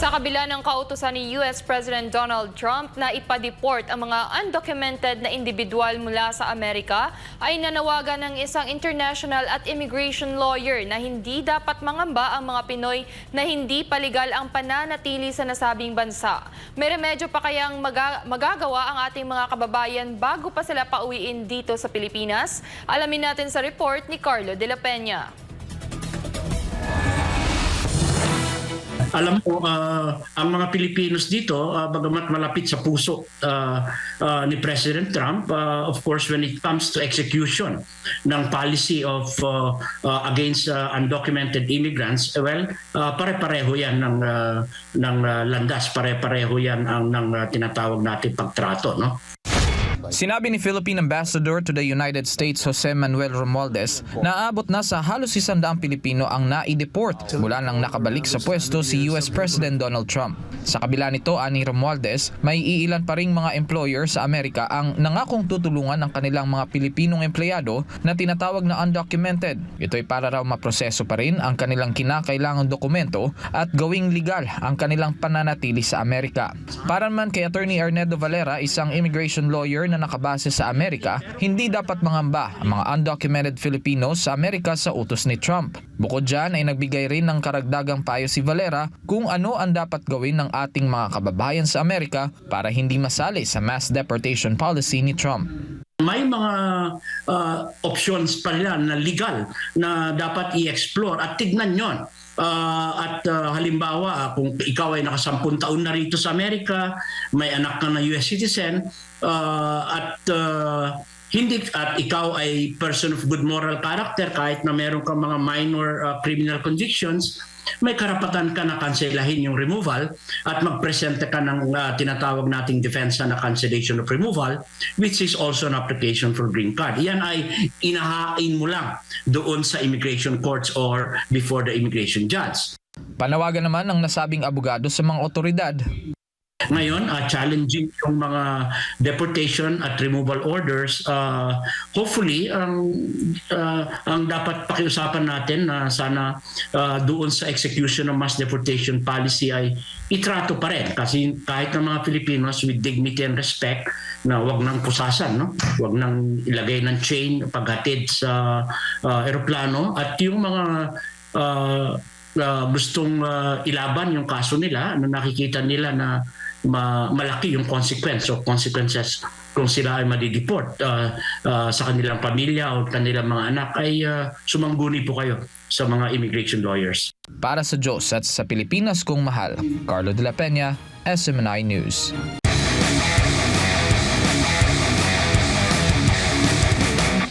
Sa kabila ng kautusan ni US President Donald Trump na ipa-deport ang mga undocumented na individual mula sa Amerika, ay nanawagan ng isang international at immigration lawyer na hindi dapat mangamba ang mga Pinoy na hindi paligal ang pananatili sa nasabing bansa. May remedyo pa kayang magagawa ang ating mga kababayan bago pa sila pauwiin dito sa Pilipinas? Alamin natin sa report ni Carlo de la Peña. Alam mo, ang mga Pilipinos dito, bagamat malapit sa puso ni President Trump, of course, when it comes to execution ng policy of against undocumented immigrants, well, pare-pareho yan ng landas, pare-pareho yan ng tinatawag natin pagtrato, no? Sinabi ni Philippine Ambassador to the United States Jose Manuel Romualdez na aabot na sa halos 100 Pilipino ang na-deport mula nang nakabalik sa pwesto si US President Donald Trump. Sa kabila nito, ani Romualdez, may iilan pa ring mga employer sa Amerika ang nangakong tutulungan ng kanilang mga Pilipinong empleyado na tinatawag na undocumented. Ito'y para raw maproseso pa rin ang kanilang kinakailangang dokumento at gawing legal ang kanilang pananatili sa Amerika. Para naman kay Attorney Ernesto Valera, isang immigration lawyer na nakabase sa Amerika, hindi dapat mangamba ang mga undocumented Filipinos sa Amerika sa utos ni Trump. Bukod dyan ay nagbigay rin ng karagdagang payo si Valera kung ano ang dapat gawin ng ating mga kababayan sa Amerika para hindi masali sa mass deportation policy ni Trump. May mga options pa yan na legal na dapat i-explore at tignan yon. Halimbawa, kung ikaw ay nakasampung taon na rito sa Amerika, may anak ka na US citizen, at ikaw ay person of good moral character, kahit na meron kang mga minor criminal convictions, may karapatan ka na kanselahin yung removal at magpresente ka ng tinatawag nating defensa na cancellation of removal, which is also an application for green card. Yan ay inahain mo lang doon sa immigration courts or before the immigration judge. Panawagan naman ng nasabing abogado sa mga otoridad. Ngayon, challenging yung mga deportation at removal orders. Hopefully, ang dapat pakiusapan natin na sana doon sa execution ng mass deportation policy ay itrato pa rin. Kasi kahit ng mga Filipinos with dignity and respect, na wag nang pusasan, no? Wag nang ilagay ng chain paghatid sa eroplano, at yung mga gustong ilaban yung kaso nila, na nakikita nila na malaki yung consequences kung sila ay madideport sa kanilang pamilya o kanilang mga anak, ay sumangguni po kayo sa mga immigration lawyers. Para sa Diyos at sa Pilipinas kong mahal, Carlo de la Peña, SMNI News.